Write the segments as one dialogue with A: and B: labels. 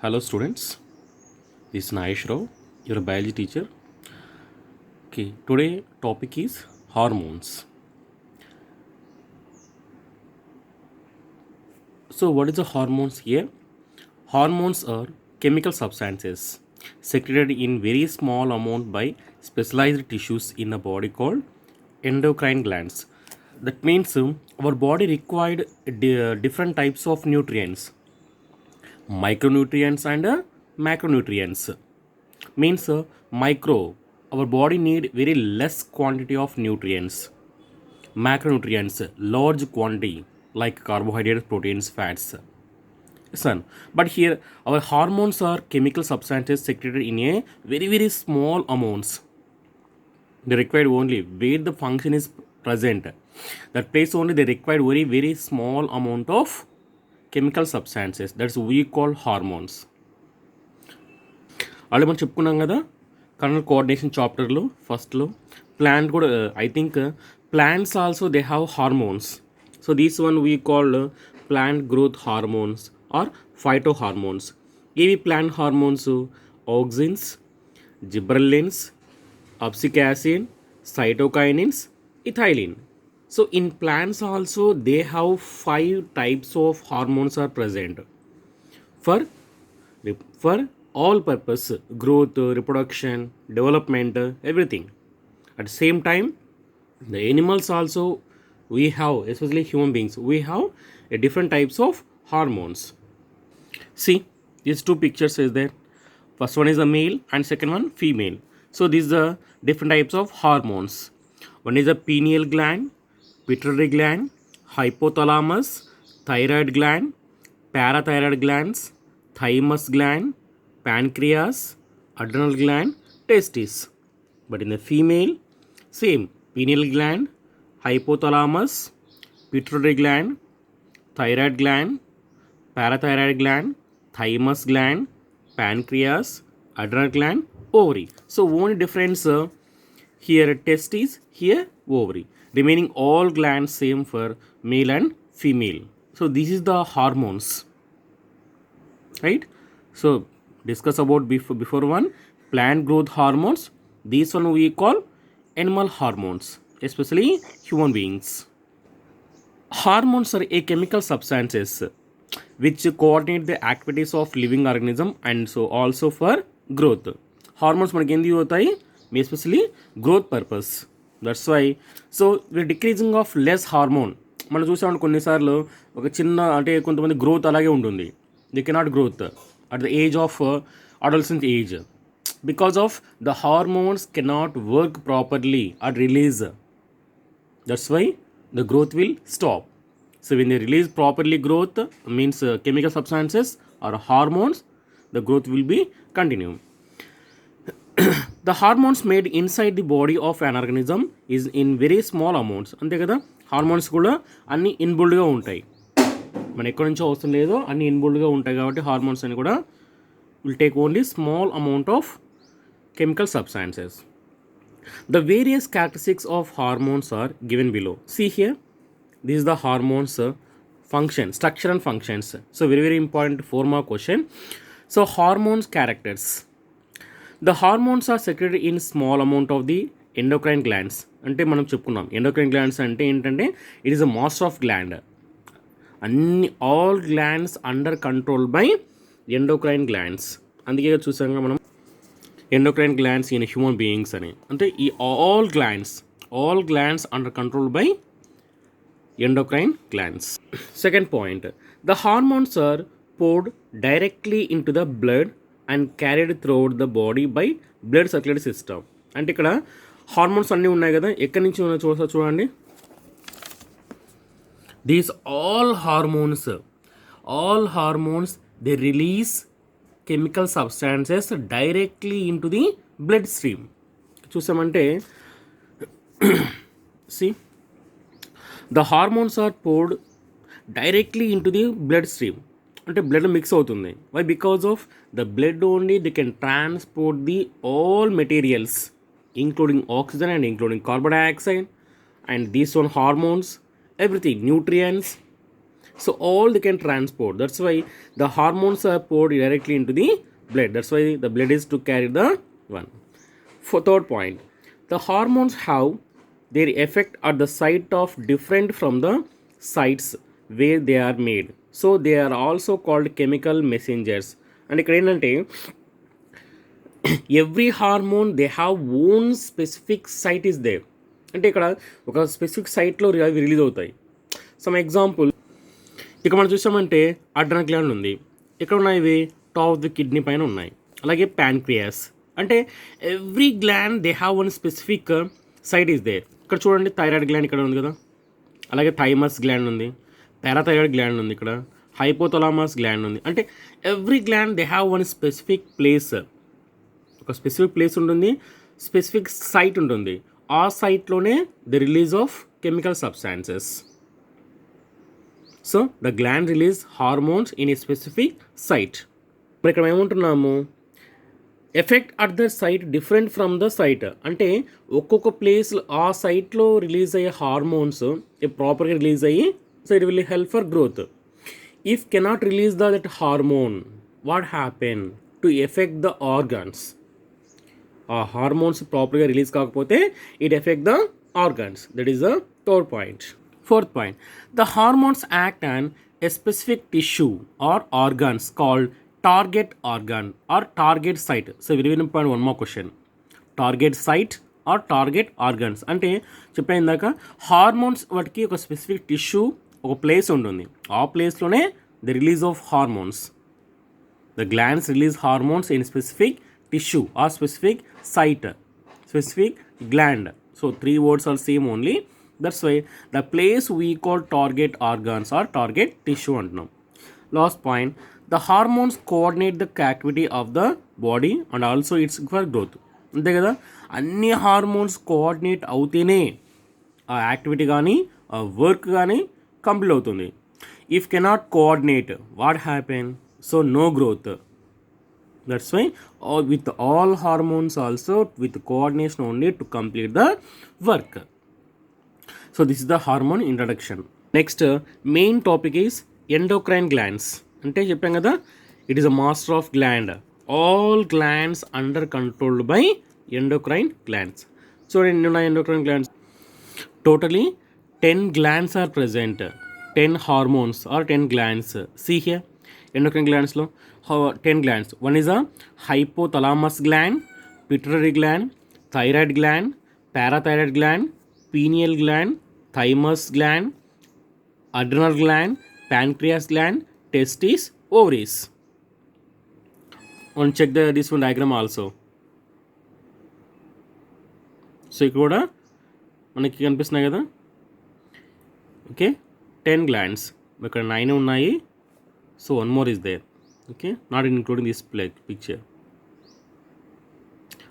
A: Hello students, this is Nayesh Rao, your biology teacher. Okay, today topic is hormones. So what is the hormones here? Hormones are chemical substances secreted in very small amount by specialized tissues in the body called endocrine glands. That means our body required different types of nutrients, micronutrients and macronutrients. Means micro, our body need very less quantity of nutrients. Macronutrients, large quantity like carbohydrates, proteins, fats. Son, but here our hormones are chemical substances secreted in a very small amounts. They required only where the function is present. That place only they required very small amount of chemical substances. That's we call hormones. Already మనం చెప్పుకున్నాం కదా కర్నల్ coordination చాప్టర్లో ఫస్ట్లో plant కూడా I think plants also they have hormones. So these one we called plant growth hormones or phyto hormones. ఇవి plant hormones auxins, gibberellins, abscisic acid, cytokinins, ethylene. So in plants also they have 5 types of hormones are present for for all purpose growth, reproduction, development, everything. At the same time the animals also we have, especially human beings, we have a different types of hormones. See, these two pictures is there. First one is a male and second one female. So these are different types of hormones. One is a pineal gland, pituitary gland, hypothalamus, thyroid gland, parathyroid glands, thymus gland, pancreas, adrenal gland, testes. But in the female, same pineal gland, hypothalamus, pituitary gland, thyroid gland, parathyroid gland, thymus gland, pancreas, adrenal gland, ovary. So only difference here testes, here ovary. Remaining all glands same for male and female. So this is the hormones, right? So discuss about before one plant growth hormones. These one we call animal hormones, especially human beings. Hormones are a chemical substances which coordinate the activities of living organism and so also for growth. Hormones మనకి ఎందుకు అవుతాయి? Especially growth purpose. That's why so we decreasing of less hormone. మనం చూసామంటే కొన్నిసార్లు ఒక చిన్న అంటే కొంతమంది గ్రోత్ అలాగే ఉంటుంది. They cannot growth at the age of adolescent age because of the hormones cannot work properly at release. That's why the growth will stop. So when they release properly growth means chemical substances or hormones, the growth will be continue. The hormones made inside the body of an organism is in very small amounts. అంతే కదా, hormones కూడా అన్ని ఇన్బుల్డ్గా ఉంటాయి. మన ఎక్కడి నుంచో అవసరం లేదో అన్ని ఇన్బుల్డ్గా ఉంటాయి కాబట్టి హార్మోన్స్ అని కూడా will take only small amount of chemical substances. The various characteristics of hormones are given below. See here, this is the hormones function, structure and functions. So very important 4 mark question. So hormones characters. The hormones are secreted in small amount of the endocrine glands. అంటే మనం చెప్పుకున్నాం endocrine glands అంటే ఏంటంటే it is a master of gland. అన్ని all glands under control by endocrine glands. అందుకే చూసాక మనం endocrine glands in human beings అని. అంటే ఈ all glands under control by endocrine glands. Second point, the hormones are poured directly into the blood and carried throughout the body by blood circulatory system. అంటే ఇక్కడ hormones అన్నీ ఉన్నాయి కదా, ఎక్కడి నుంచి ఉన్న చూడండి. These all hormones they release chemical substances directly into the blood stream. చూసామంటే see, the hormones are poured directly into the blood stream. అంటే బ్లడ్ మిక్స్ అవుతుంది. Why? Because of the blood only they can transport the all materials including oxygen and including carbon dioxide and these one hormones, everything, nutrients, So all they can transport. That's why the hormones are poured directly into the blood. That's why the blood is to carry the one. For third point, the hormones have their effect at the site of different from the sites where they are made. So they are also called chemical messengers. And ఇక్కడ ఏంటంటే every hormone they have own specific site is there. అంటే ఇక్కడ ఒక specific సైట్లో అవి release అవుతాయి. Some example, ఇక మనం చూసామంటే అడ్రనల్ గ్లాండ్ ఉంది. ఇక్కడ ఉన్నాయి ఇవి టాప్ ఆఫ్ ది కిడ్నీ పైన ఉన్నాయి. అలాగే ప్యాన్క్రియాస్. అంటే every gland they have one specific site is there. ఇక్కడ చూడండి థైరాయిడ్ గ్లాండ్ ఇక్కడ ఉంది కదా, అలాగే థైమస్ గ్లాండ్ ఉంది, పారాథైరాయిడ్ గ్లాండ్ ఉంది, ఇక్కడ హైపోథలామస్ గ్లాండ్ ఉంది. అంటే every gland they have one specific place. ఒక స్పెసిఫిక్ ప్లేస్ ఉంటుంది, స్పెసిఫిక్ సైట్ ఉంటుంది. ఆ సైట్లోనే the release of chemical substances. So the gland release hormones in a specific site. మరి ఇక్కడ ఏమంటున్నాము, effect at the site different from the site. అంటే ఒక్కొక్క ప్లేస్ ఆ సైట్లో రిలీజ్ అయ్యే హార్మోన్స్ ప్రాపర్గా రిలీజ్ అయ్యి so it will help for growth. If cannot release that hormone, what happen to effect the organs. ఆ హార్మోన్స్ ప్రాపర్గా రిలీజ్ కాకపోతే it effect the organs. That is the third point. Fourth point, the hormones act on a specific tissue or organs called target organ or target site. So very very important, one more question. Target site or target organs అంటే చెప్పాను ఇందాక, hormones వాటికి ఒక specific tissue ఒక place ఉంటుంది. ఆ ప్లేస్లోనే the release of hormones. The glands release hormones in specific tissue or specific site, specific gland. So three words are same only. That's why the place we call target organs or target tissue antunam. Last point, the hormones coordinate the activity of the body and also its for growth. అంతే కదా, అన్ని hormones coordinate అవుతేనే ఆ activity కానీ ఆ work కానీ complete అవుతుంది. If cannot coordinate, what happen? So no growth. That's why with all hormones also with coordination only to complete the work. So this is the hormone introduction. Next main topic is endocrine glands. అంటే చెప్పాం కదా, it is a master of gland. All glands under controlled by endocrine glands. So in endocrine glands totally 10 glands are present. 10 hormones or 10 glands. See here, endocrine glands lo 10 glands. One is a hypothalamus gland, pituitary gland, thyroid gland, parathyroid gland, pineal gland, thymus gland, adrenal gland, pancreas gland, testes, ovaries. One check this one diagram also. So ఇక్కడ కూడా మనకి కనిపిస్తున్నాయి కదా, okay 10 glands. ఇక్కడ 9 ఉన్నాయి. So one more is there. Okay, not including this picture.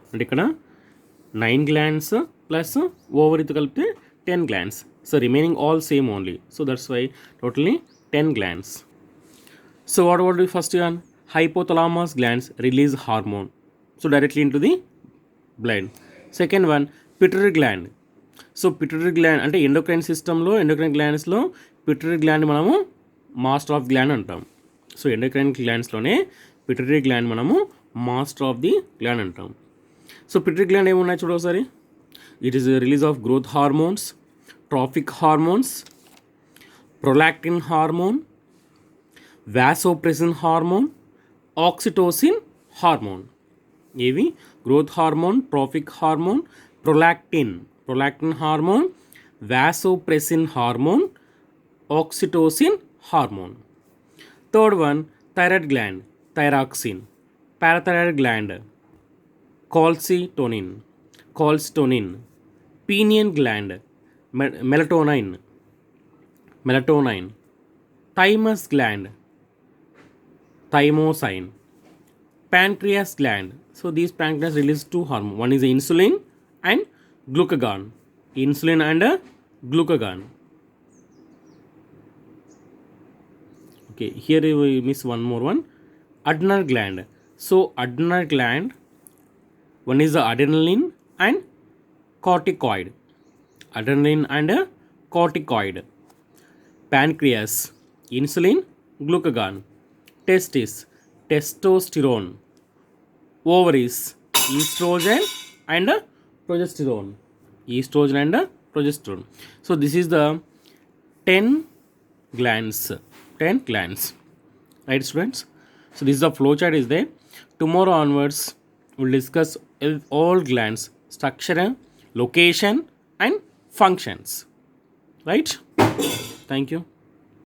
A: అంటే ఇక్కడ 9 glands plus ఓవరీతో కలిపితే 10 glands. So remaining all same only. So that's why totally 10 glands. So what the first one? Hypothalamus glands release hormone, so directly into the blood. Second one, pituitary gland. So pituitary gland అంటే endocrine సిస్టంలో endocrine గ్లాండ్స్లో pituitary gland మనము master of gland అంటాం. So endocrine గ్లాండ్స్లోనే pituitary gland మనము master of the gland అంటాం. So pituitary gland ఏమున్నాయి చూడ ఒకసారి. It is release of growth hormones, trophic hormones, prolactin hormone, vasopressin hormone, oxytocin hormone. ఏవి? Growth hormone, trophic hormone, prolactin hormone, vasopressin hormone, oxytocin hormone. Third one, thyroid gland, thyroxine. Parathyroid gland, calcitonin. Pineal gland, melatonin. Thymus gland, thymosin. Pancreas gland. So these pancreas release two hormones. One is insulin and glucagon. Insulin and glucagon. Okay, here we miss one more one. Adrenal gland. So adrenal gland, one is the adrenaline and corticoid. Adrenaline and corticoid. Pancreas. insulin, glucagon, testis, testosterone, ovaries, estrogen and progesterone, estrogen and progesterone. So this is the 10 glands, 10 glands, right students? So this is the flowchart is there. Tomorrow onwards we'll discuss all glands structure, location and functions, right? Thank you.